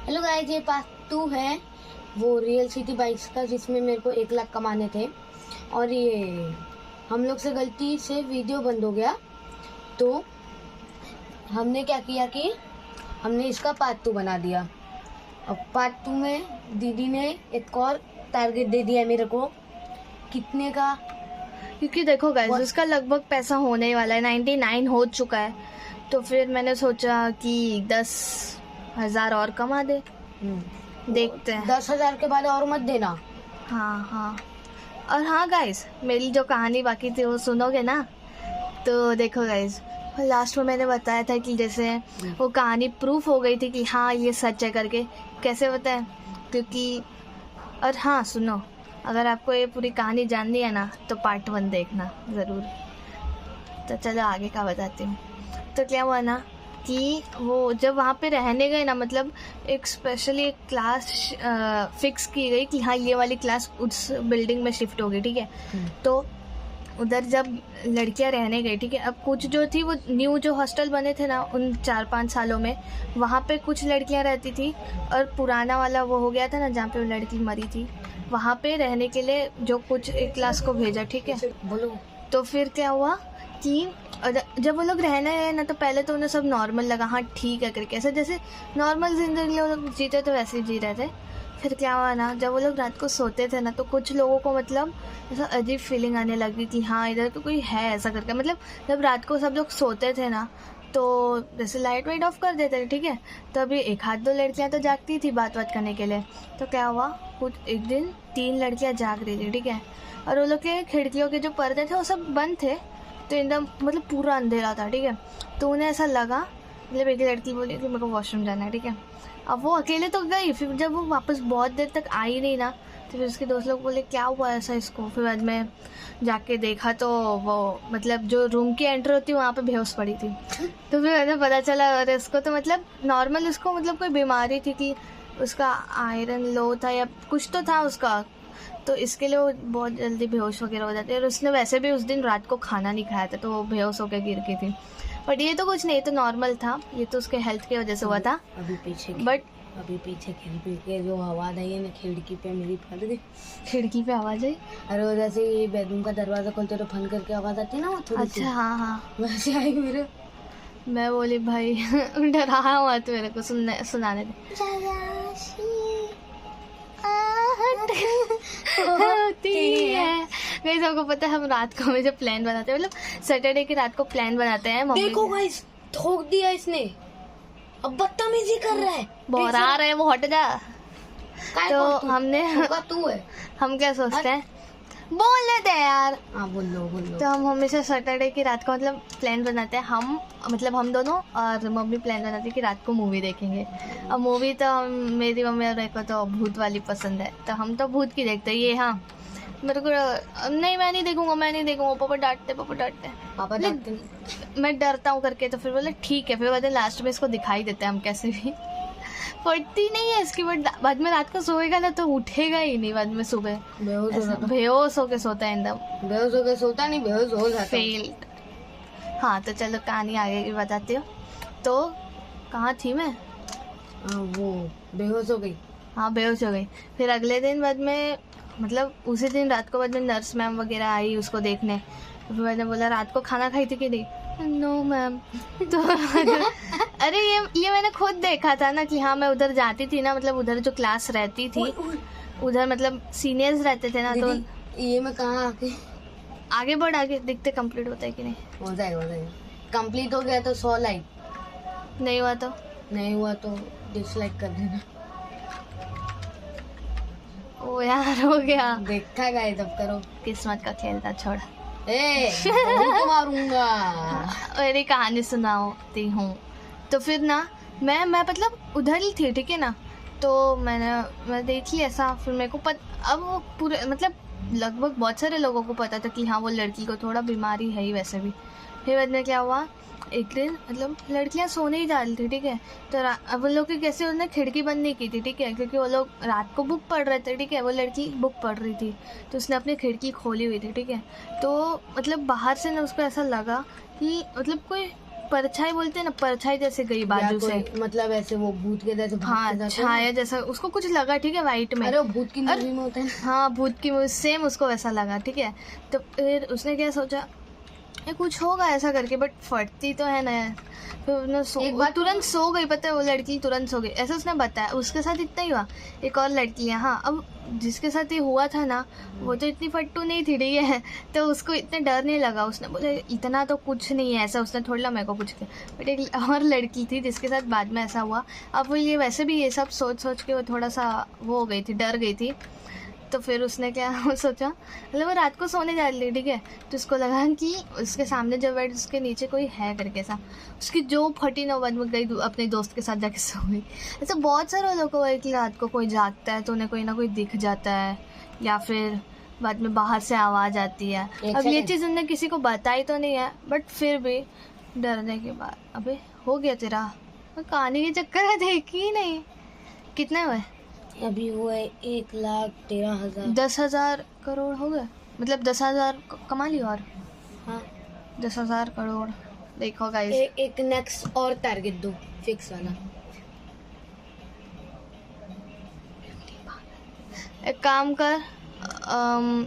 Hello guys, ये part 2 है वो रियल सिटी बाइक्स का, जिसमें मेरे को 1 लाख कमाने थे और ये हम लोग से गलती से वीडियो बंद हो गया। तो हमने क्या किया कि हमने इसका पार्ट 2 बना दिया। अब पार्ट 2 में दीदी ने एक और टारगेट दे दिया मेरे को। कितने का? क्योंकि देखो गाइस, उसका लगभग पैसा होने ही वाला है, 99 हो चुका है। तो फिर मैंने सोचा कि 10,000 और कमा दे, देखते हैं। 10,000 के बाद और मत देना। हाँ। और हाँ गाइस, मेरी जो कहानी बाकी थी वो सुनोगे ना? तो देखो गाइस, लास्ट में मैंने बताया था कि जैसे वो कहानी प्रूफ हो गई थी कि हाँ ये सच है करके। कैसे बताए? क्योंकि और हाँ सुनो, अगर आपको ये पूरी कहानी जाननी है ना तो पार्ट 1 देखना ज़रूर। तो चलो आगे का बताती हूँ। तो क्या हुआ ना कि वो जब वहाँ पे रहने गए ना, मतलब एक स्पेशली एक क्लास फिक्स की गई कि हाँ ये वाली क्लास उस बिल्डिंग में शिफ्ट होगी, ठीक है। तो उधर जब लड़कियां रहने गई, ठीक है। अब कुछ जो थी वो न्यू जो हॉस्टल बने थे ना उन 4-5 सालों में, वहाँ पे कुछ लड़कियां रहती थी और पुराना वाला वो हो गया था ना जहाँ पे वो लड़की मरी थी, वहाँ पे रहने के लिए जो कुछ एक क्लास को भेजा, ठीक है। बोलो। तो फिर क्या हुआ कि जब वो लोग रहने गए ना तो पहले तो उन्हें सब नॉर्मल लगा, हाँ ठीक है करके, ऐसे जैसे नॉर्मल जिंदगी वो लोग जीते तो वैसे ही जी रहे थे। फिर क्या हुआ ना, जब वो लोग रात को सोते थे ना तो कुछ लोगों को मतलब ऐसा अजीब फीलिंग आने लगी कि हाँ इधर तो कोई है ऐसा करके। मतलब जब रात को सब लोग सोते थे ना तो जैसे लाइट वाइट ऑफ कर देते थे, ठीक है। तो अभी 1-2 लड़कियां तो जागती थी बात करने के लिए। तो क्या हुआ, कुछ एक दिन 3 लड़कियां जाग रही थी, ठीक है। और वो लोग के खिड़कियों के जो पर्दे थे वो सब बंद थे, तो एकदम मतलब पूरा अंधेरा था, ठीक है। तो उन्हें ऐसा लगा, मतलब एक लड़की बोली कि मेरे को वॉशरूम जाना है, ठीक है। अब वो अकेले तो गई, फिर जब वो वापस बहुत देर तक आई नहीं ना तो फिर उसके दोस्त लोग बोले क्या हुआ ऐसा इसको। फिर बाद में जाके देखा तो वो मतलब जो रूम की एंट्री होती वहाँ पे बेहोश पड़ी थी। तो फिर मैंने पता चला और इसको तो मतलब नॉर्मल उसको मतलब कोई बीमारी थी कि उसका आयरन लो था या कुछ तो था उसका, तो इसके लिए वो बहुत जल्दी बेहोश वगैरह हो जाती है। और उसने वैसे भी उस दिन रात को खाना नहीं खाया था तो वो बेहोश होकर गिर गई थी। बट ये तो कुछ नहीं, तो नॉर्मल था, ये तो उसके हेल्थ की वजह से हुआ था। अभी पीछे खिड़की के जो आवाज आई है ना, खिड़की पे मेरी फट गई। खिड़की पे आवाज आई? अरे वो जैसे ये बेडरूम का दरवाजा खोलते तो फन करके आवाज आती है ना, वो थोड़ी सी। अच्छा हाँ, वैसे आई मेरे। मैं बोली भाई डरा हुआ तो मेरे को सुनाने दे। होती है। गाइस सबको पता है हम रात को हमें जो प्लान बनाते हैं, मतलब सैटरडे की रात को प्लान बनाते हैं। देखो गाइस, ठोक दिया इसने, अब बदतमीजी कर रहा है। बहुत आ रहे हैं, वो हट जा। तो हमने तू है। हम क्या सोचते हैं, बोल लेते हैं यार। हाँ बोल लो। तो हम हमेशा सैटरडे की रात को मतलब प्लान बनाते हैं, हम मतलब हम दोनों और मम्मी प्लान बनाती है कि रात को मूवी देखेंगे। अब मूवी तो मेरी मम्मी और मेरे को तो भूत वाली पसंद है, तो हम तो भूत की देखते हैं। ये हाँ मेरे को नहीं, मैं नहीं देखूंगा, पापा डांटते। मैं डरता हूँ करके, तो फिर बोले ठीक है। फिर बाद में लास्ट में इसको दिखाई देते हैं हम कैसे भी। पड़ती नहीं है इसकी, बट बाद में रात को सोएगा ना तो उठेगा ही नहीं, बाद में सुबह बेहोश होके सोता है एकदम। बेहोश होके सोता नहीं, बेहोश हो जाता। फेल्ड। हाँ तो चलो कहानी आगे की बताती हूँ। तो कहाँ थी मैं? वो बेहोश हो गई। हाँ बेहोश हो गई। फिर अगले दिन बाद में मतलब उसी दिन रात को बाद में नर्स मैम वगैरह आई उसको देखने। फिर मैंने बोला रात को खाना खाई थी कि नहीं? No ma'am. तो अरे ये मैंने खुद देखा था ना कि हाँ मैं उधर जाती थी ना, मतलब उधर जो क्लास रहती थी उधर मतलब सीनियर्स रहते थे ना। तो ये मैं कहाँ आगे बढ़, आगे देखते कंप्लीट होता है कि नहीं। हो जाएगा। कंप्लीट हो गया तो 100 लाइक, नहीं हुआ तो डिसलाइक कर देना। ओ यार हो गया। देखा गए तब करो। किस्मत का खेल था, छोड़। बहुत मारूंगा। मेरी कहानी सुनाती हूँ। तो फिर ना मैं मतलब उधर ही थी, ठीक है ना। तो मैं देखी ऐसा, फिर मेरे को अब वो पूरे मतलब लगभग बहुत सारे लोगों को पता था कि हाँ वो लड़की को थोड़ा बीमारी है ही वैसे भी। फिर बाद में क्या हुआ, एक दिन मतलब लड़कियां सोने ही जा रही थी, ठीक है। तो अब वो लोग की कैसे उन्होंने खिड़की बंद नहीं की थी, ठीक है, क्योंकि वो लोग रात को बुक पढ़ रहे थे, ठीक है। वो लड़की बुक पढ़ रही थी तो उसने अपनी खिड़की खोली हुई थी, ठीक है। तो मतलब बाहर से ना उसको ऐसा लगा कि मतलब कोई परछाई बोलते हैं ना, परछाई जैसे गई बाजू से, मतलब ऐसे वो भूत के जैसे हाँ भागते जाते हैं। छाया जैसा उसको कुछ लगा, ठीक है, वाइट में। अरे वो भूत की मूवी में होता है ना। हाँ भूत की मूवी सेम उसको वैसा लगा, ठीक है। तो फिर उसने क्या सोचा, ये कुछ होगा ऐसा करके, बट फटती तो है ना यार। फिर उसने एक बात तुरंत सो गई, पता है वो लड़की तुरंत सो गई, ऐसा उसने बताया। उसके साथ इतना ही हुआ, एक और लड़की है, हाँ। अब जिसके साथ ये हुआ था ना, वो तो इतनी फट्टू नहीं थी, ठीक है, तो उसको इतना डर नहीं लगा। उसने बोला इतना तो कुछ नहीं है ऐसा, उसने थोड़ा मेरे को कुछ किया। बट एक और लड़की थी जिसके साथ बाद में ऐसा हुआ। अब वो ये वैसे भी ये सब सोच सोच के वो थोड़ा सा वो हो गई थी, डर गई थी। तो फिर उसने क्या सोचा, मतलब वो रात को सोने जा रही थी, ठीक है, तो उसको लगा कि उसके सामने जो बेड उसके नीचे कोई है करके ऐसा। उसकी जो फटी ना बाद में गई अपने दोस्त के साथ जाके सो गई। ऐसा बहुत सारे लोगों को है कि रात को कोई जागता है तो उन्हें कोई ना कोई दिख जाता है, या फिर बाद में बाहर से आवाज़ आती है। अब ये चीज़ उन्होंने किसी को बताई तो नहीं है, बट फिर भी डरने के बाद, अबे हो गया तेरा, मैं कहानी के चक्कर में देखी ही नहीं। कितने हुए अभी हुआ है 1,13,000। 10,000 करोड़ हो गए, मतलब 10,000 कमा लिया। और हाँ 10,000 करोड़ देखो गाइस। एक नेक्स्ट और टारगेट दो फिक्स वाला। एक काम कर,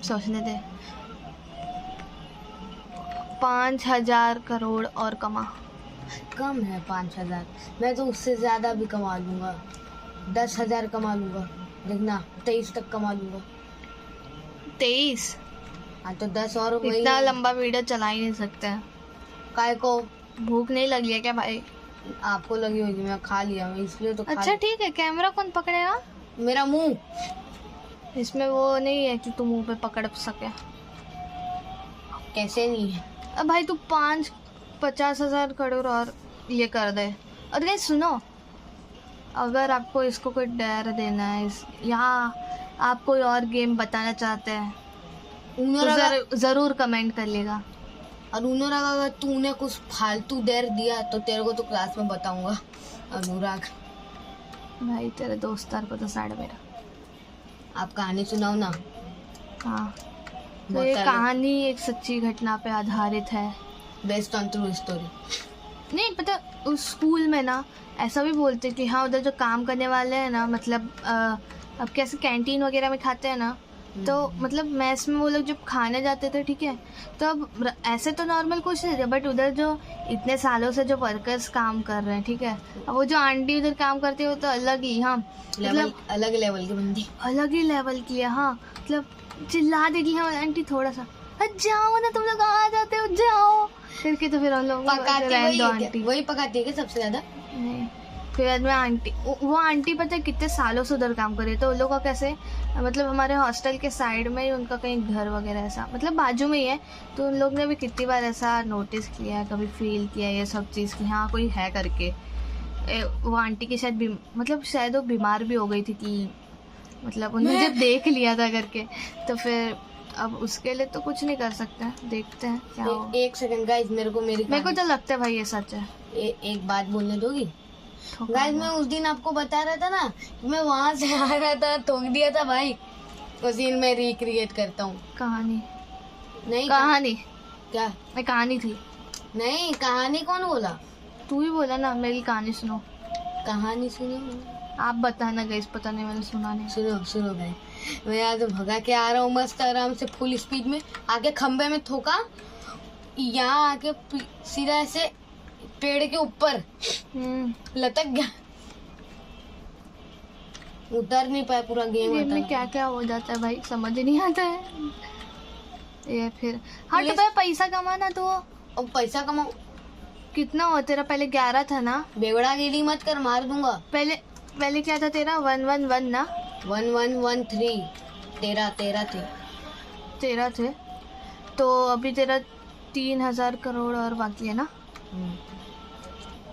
सोचने दे, 5,000 करोड़ और कमा। कम है 5,000, मैं तो उससे ज्यादा भी कमा लूंगा। 10,000 कमा लूंगा, देखना 23 तक कमा लूंगा। 23? हाँ तो 10 और वही। इतना लंबा वीडियो चला ही नहीं सकते। काय को भूख नहीं लगी है क्या भाई? आपको लगी होगी, मैं खा लिया, मैं इसलिए तो अच्छा ठीक है, कैमरा कौन पकड़ेगा? मेरा मुंह। इसमें वो नहीं है कि तू मुंह पे पकड़ सके। कैसे नहीं है? अब भाई तू 50,000 करोड़ और ये कर दे। और गाइस सुनो, अगर आपको इसको कोई डर देना है या आप कोई और गेम बताना चाहते हैं तो जरूर कमेंट कर लेगा। अनुराग, अगर तूने कुछ फालतू डर दिया तो तेरे को तो क्लास में बताऊंगा। अनुराग भाई तेरे दोस्तार को तो साढ़ मेरा। आप कहानी सुनाओ ना। हाँ तो ये कहानी एक सच्ची घटना पे आधारित है, बेस्ड ऑन ट्रू स्टोरी। नहीं पता, उस स्कूल में ना ऐसा भी बोलते कि हाँ उधर जो काम करने वाले हैं ना, मतलब अब कैसे कैंटीन वगैरह में खाते हैं ना, तो मतलब मैस में वो लोग जब खाने जाते थे, ठीक है, तो अब ऐसे तो नॉर्मल कुछ नहीं थे, बट उधर जो इतने सालों से जो वर्कर्स काम कर रहे हैं, ठीक है, अब वो जो आंटी उधर काम करती है वो तो अलग ही, हाँ मतलब अलग लेवल की बंदी, अलग ही लेवल की है। हाँ मतलब चिल्ला देगी हाँ आंटी थोड़ा सा, जाओ ना तुम लोग, आ जाते हो जाओ करके, तो फिर हम लोग वही पकाती है क्या सबसे ज्यादा? नहीं, फिर बाद में आंटी, वो आंटी पता है कितने सालों से उधर काम कर रही है, तो उन लोग का कैसे, मतलब हमारे हॉस्टल के साइड में ही उनका कहीं घर वगैरह ऐसा, मतलब बाजू में ही है, तो उन लोग ने भी कितनी बार ऐसा नोटिस किया है, कभी फील किया है ये सब चीज़ कि हाँ कोई है करके। वो आंटी की शायद मतलब शायद वो बीमार भी हो गई थी कि मतलब उन्होंने जब देख लिया था करके, तो फिर अब उसके लिए तो कुछ नहीं कर सकते, देखते हैं क्या हो। एक सेकंड गाइस, मेरे को तो लगता है भाई ये सच है। एक बात बोलने दोगी गाइस? मैं उस दिन आपको बता रहा था ना कि मैं वहां से आ रहा था, ठोक दिया था भाई, उस दिन मैं रिक्रिएट करता हूँ कहानी। नहीं कहानी क्या? मैं कहानी थी नहीं, कहानी कौन बोला? तू ही बोला ना मेरी कहानी सुनो। कहानी सुनो आप बताना गाइस, पता नहीं मैंने सुना नहीं। सुनो भाई, मैं यहाँ तो भगा के आ रहा हूँ मस्त आराम से फुल स्पीड में, आके खंबे में ठोका, यहाँ आके सीधा ऐसे पेड़ के ऊपर लटक गया, उतर नहीं पाया, पूरा गेम में क्या क्या हो जाता है भाई समझ नहीं आता है ये। फिर हाँ तो भाई पैसा कमाना तो, अब पैसा कमाओ कितना हो तेरा? पहले 11 था ना? बेवड़ा गिली मत कर, मार दूंगा। पहले क्या था तेरा? 111 ना? 1113 13 थे। तो अभी तेरा 3,000 करोड़ और बाकी है ना?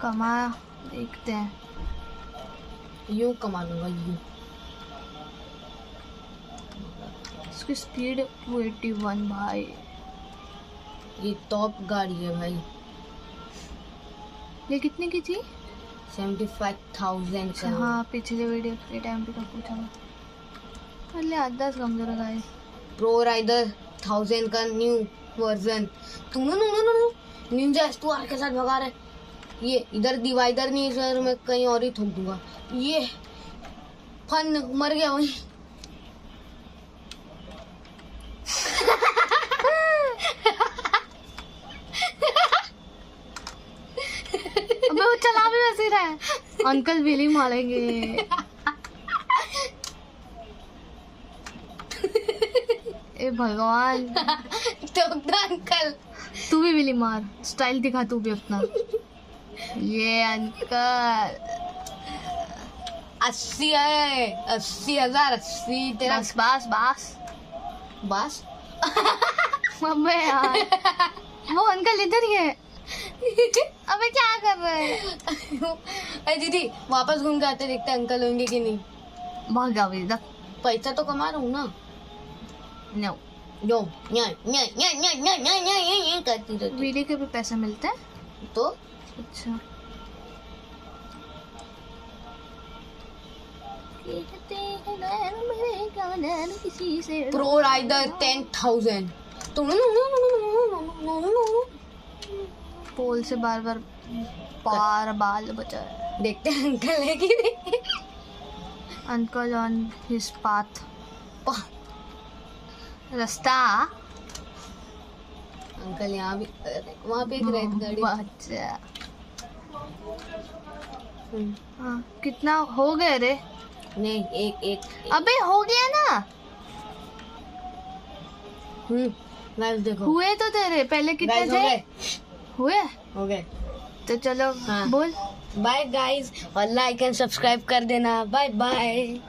कमा, देखते हैं। यूं कमा लूंगा यूं। इसकी स्पीड 281 भाई, ये टॉप गाड़ी है भाई। ये कितने की थी? 75,000 का। हाँ पिछले वीडियो के टाइम पे तो पूछा मैं, पहले 10 कम जरा गाइस। प्रो राइडर 1000 का न्यू वर्जन। निंजा एस्टुआर के साथ भगा रहे, ये इधर डिवाइडर नहीं है सर, मैं कहीं और ही ठोक दूंगा। ये फन मर गया वहीं। अबे वो चला भी वैसे ही रहा है। अंकल विली मारेंगे। ए भगवान, ठोक दो अंकल। तू भी विली मार, स्टाइल दिखा तू भी अपना। ये अंकल 80 है, 80,000, 80 तेरा बस बस बस। बस। अबे यार, वो अंकल इधर ही है। अबे क्या कर रहे हैं? अरे दीदी वापस घूम के आते, देखते अंकल होंगे कि नहीं। भाग जाओ इधर। पैसा तो कमा रहा हूँ ना। नो, जो करती रहती वीडियो के भी पैसे मिलते हैं तो। अच्छा। Pro rider 10,000। पोल से बार बार पार बाल बचा है। देखते हैं अंकल है कि नहीं। अंकल ऑन हिज पाथ, रास्ता। अंकल यहाँ भी, वहाँ पे एक रेड गाड़ी। अच्छा। हाँ, कितना हो गए रे? नहीं, एक। अबे हो गया ना। गाइस देखो, हुए तो तेरे पहले कितने गाइस थे? हुए। हो गए। तो चलो हाँ। बोल बाय गाइस, और लाइक एंड सब्सक्राइब कर देना। Bye bye.